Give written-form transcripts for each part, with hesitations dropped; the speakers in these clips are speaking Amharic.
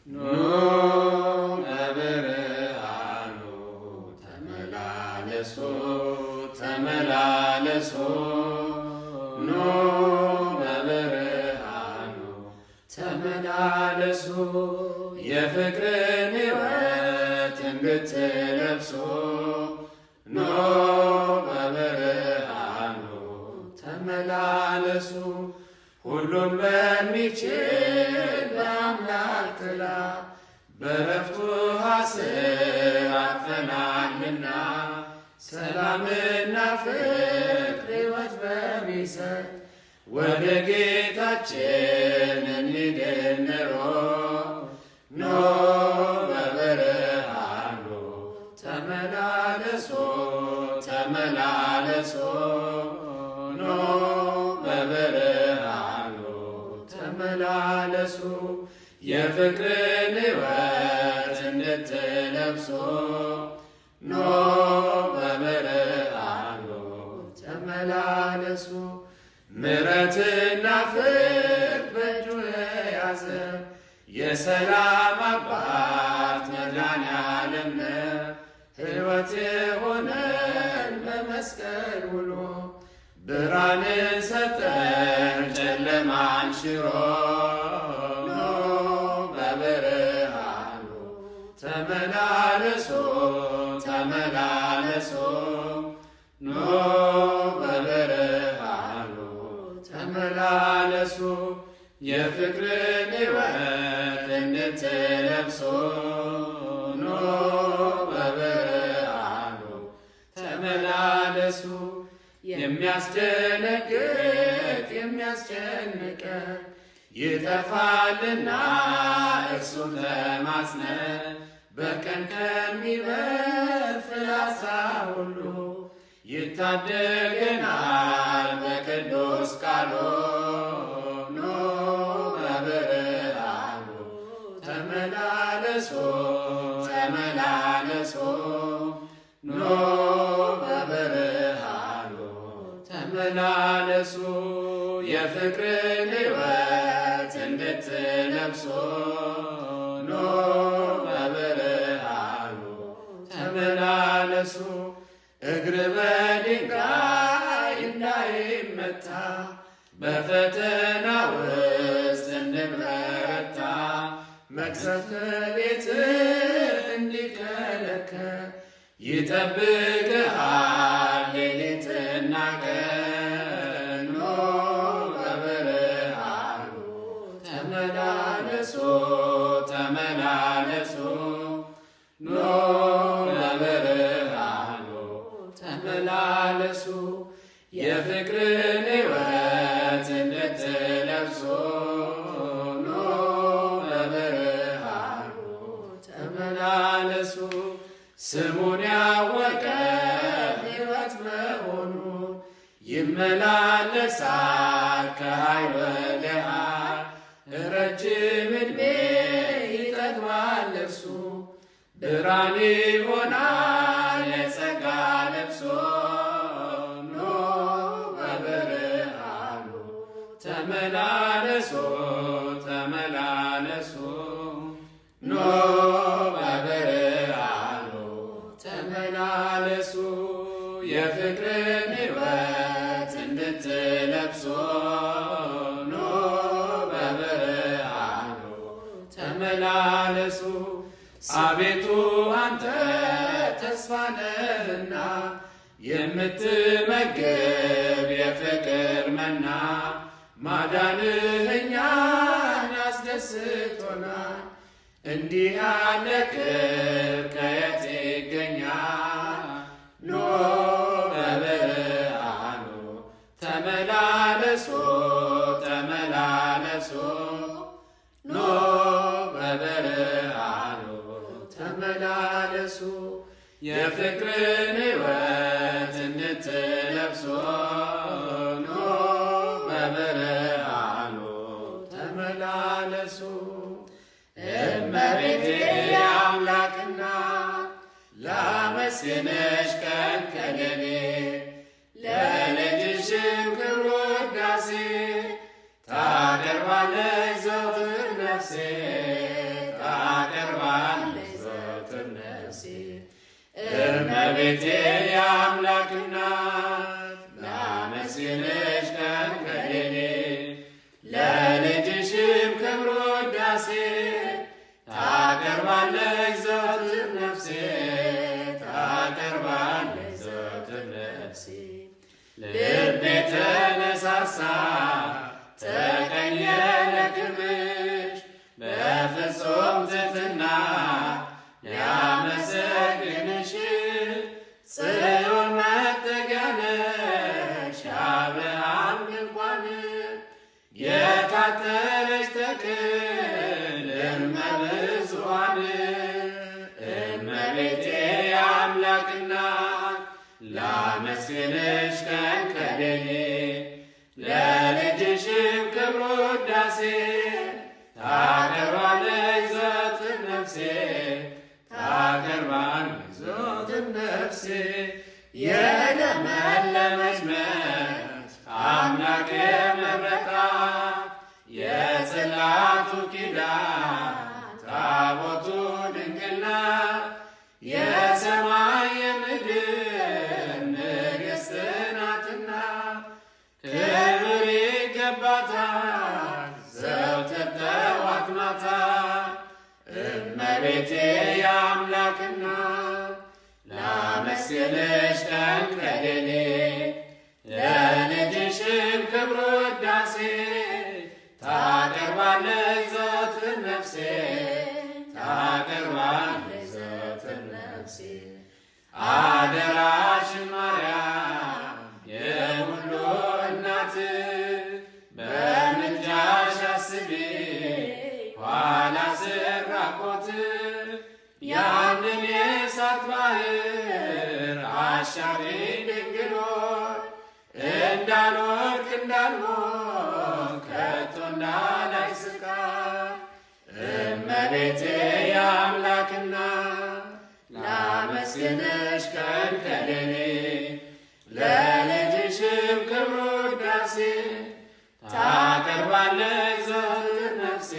ኑ በብርሃኑ ተመላለሱ ተመላለሱ ኑ በብርሃኑ ተመላለሱ የፍቅርን ሕይወት እንድትለብሱ ኑ በብርሃኑ ተመላለሱ ሁሉን በሚችል በአምላክ ጥላ በዕረፍቱ ሐስር አርፈናልና ሰላምና ፍቅር ሕይወት በሚሰጥ ወደ ጌታችን እንድንሮጥ ኑ በብርሃኑ ተመላለሱ ተመላለሱ ኑ በብርሃኑ ተመላለሱ የፍቅርን ሕይወት እንድትለብሱ ኑ በብርሃኑ ተመላለሱ ምሕረትና ፍቅር በእጁ የያዘ የሰላም አባት መድኃኔዓለም ነው። ሕይወት የሆነን በመስቀል ውሎ ብርሃንን ሰጠን ጨለማን ሽሮ ኑ በብርሃኑ ተመላለሱ ተመላለሱ ኑ በብርሃኑ ተመላለሱ የፍቅርን ሕይወት እንድትለብሱ ኑ በብርሃኑ ተመላለሱ የሚያስደነግጥ የሚያስጨንቀን ይጠፋልና እርሱን ተማጽነን በቀን ከሚበር ፍላጻ ሁሉ ይታደገናል በቅዱስ ቃሉ ኑ በብርሃኑ ተመላለሱ ተመላለሱ ኑ በብርሃኑ ተመላለሱ የፍቅርን ሕይወት እንድትለብሱ ኑ በብርሃኑ ተመላለሱ እግር በድንጋይ እንዳይመታ በፈተና ውስጥ እንድንበረታ መቅሰፍት ቤት እንዲከለከል ይጠብቅሃል ሌሊትና ቀን ኑ በብርሃኑ ተመላለሱ ተመላለሱ ኑ በብርሃኑ ተመላለሱ የፍቅርን ሕይወት እንድትለብሱ ኑ በብርሃኑ ተመላለሱ ስሙን ያወቀ ሕይወት መሆኑ ይመላለሳል ከኃይል ወደ ኃይል ረጅም ዕድሜ ይጠግባል እርሱ ብርሃን ይሆናል የጸጋ ለብሶ ኑ በብርሃኑ ተመላለሱ ተመላለሱ ኑ በብርሃኑ ተመላለሱ የፍቅርን ሕይወት እንድትለብሱ ኑ በብርሃኑ ተመላለሱ አቤቱ አንተ ተስፋ ነህና የምትመግብ የፍቅር መና ማዳንህ እኛን አስደስቶናል እንዲህ ያለ ክብር ከየት ይገኛል ኑ በብርሃኑ ተመላለሱ ተመላለሱ ኑ በብርሃኑ ተመላለሱ የፍቅርን ሕይወት እንድትለብሱ ኑ በብርሃኑ ተመላለሱ እመቤቴ አምላክና ላመስግንሽ ቀን ከሌሊት ለልጅሽም ክብር ውዳሴ ታቀርባለች ዘወትር ነፍሴ እመቤቴ የአምላክ እናት ላመስግንሽ ቀን ከሌሊት ለልጅሽም ክብር ውዳሴ ታቀርባለች ዘወትር ነፍሴ ታቀርባለች ዘወትር ነፍሴ ልቤ ተነሳሳ ተቀኘ ለክብርሽ በፍጹም ትሕትና ሊያመሰግንሽ ጽዮን መጠጊያ ነሽ የአብርሃም ድንኳን የታጠረች ተክል እመብዙኃን እመቤቴ የአምላክ እናት ላመስግንሽ ቀን ከሌሊት ለልጅሽም ክብር ውዳሴ ታቀርባለች ዘወትር ነፍሴ ታቀርባለች ዘወትር ነፍሴ የለመለመች መስክ አምላክ የመረጣት የጽላቱ ኪዳን ታቦቱ ድንግል ናት የሰማይ የምድር ንግሥት ናትና ክብር ይገባታል ዘወትር ጠዋት ማታ እመቤቴ የአምላክ እናት ላመስግንሽ ቀን ከሌሊት ለልጅሽም ክብር ውዳሴ ታቀርባለች ዘወትር ነፍሴ ታቀርባለች ዘወትር ነፍሴ አደራሽን ማርያም የሁሉ እናት በምልጃሽ አስቢ ኋላ ስራቆት ያንን የእሳት ባህር አሻግሪ ድንግል ሆይ እንዳልወድቅ እንዳልሞት ከቶ እንዳላይ ስቃይ እመቤቴ የአምላክ እናት ላመስግንሽ ቀን ከሌሊት ለልጅሽም ክብር ውዳሴ ታቀርባለች ዘወትር ነፍሴ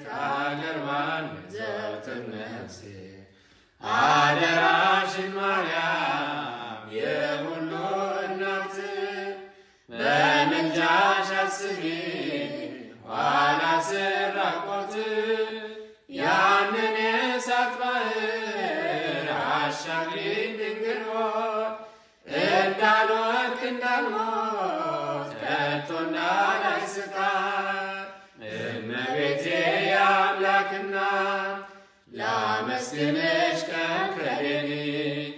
ታቀርባለች ዘወትር ነፍሴ አደራሽን ማርያም የሁሉ እናት በምልጃሽ አስቢ ኋላ ስራቆት ያንን የእሳት ባህር አሻግሪ ድንግል ሆይ እንዳልወድቅ እንዳልሞት ከቶ እንዳላይ ስቃይ እመቤቴ የአምላክ እናት ላመስግንሽ ቀን ከሌሊት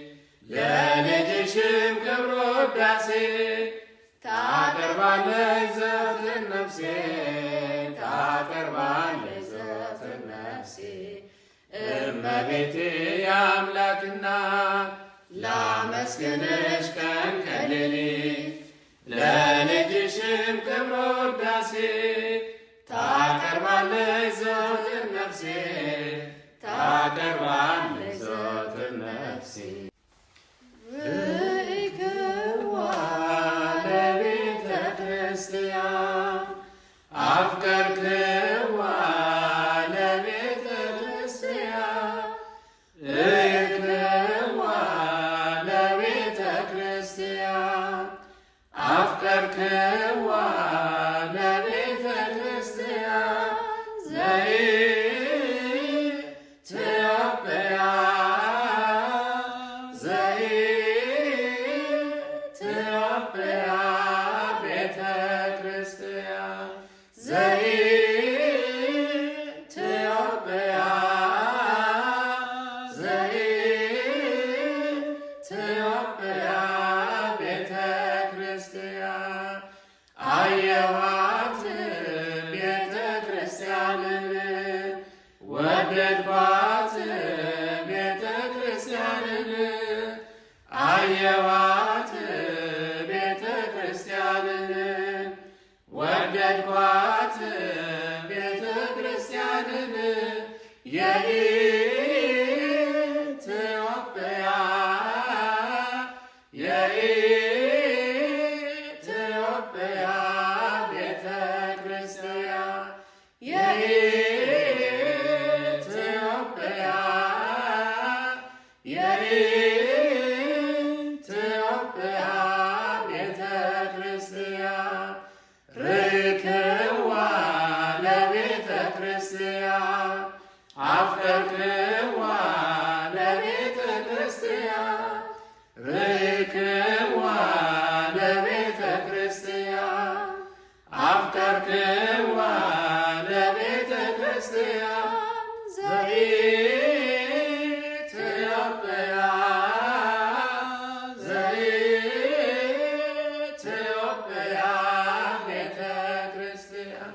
ለልጅሽም ክብር ውዳሴ ታቀርባለች ዘወትር ነፍሴ ታቀርባለች ዘወትር ነፍሴ እመቤቴ የአምላክ እናት ላመስግንሽ ቀን ከሌሊት ለልጅሽም ክብር ውዳሴ ታቀርባለች ዘወትር ነፍሴ ታቀርባለች ዘወትር ነፍሴ ብእክዋ ለቤተ ክርስቲያን አፍቀርክዋ ለቤተ ክርስቲያን እክዋ ለቤተ ክርስቲያን አፍቀርክዋ ለቤተ ክርስቲያን ዘኢትዮጵያ ዘኢትዮጵያ ቤተ ክርስቲያን ዘኢትዮጵያ ዘኢትዮጵያ ቤተ ክርስቲያን አየኋት ቤተ ክርስቲያንን ወደድኳት ቤተ ክርስቲያንን አየኋት ቤተ ክርስቲያንን ወደድኳት ቤተ ክርስቲያንን የኢትዮጵያ የኢትዮጵያ ቤተ ክርስቲያን የኢትዮጵያ ክርስቲያን አፍቀርክዋ ለቤተ ክርስቲያን ርክዋ ለቤተ ክርስቲያን አፍቀርክዋ ለቤተ ክርስቲያን ዘኢትዮጵያ ዘኢትዮጵያ ቤተ ክርስቲያን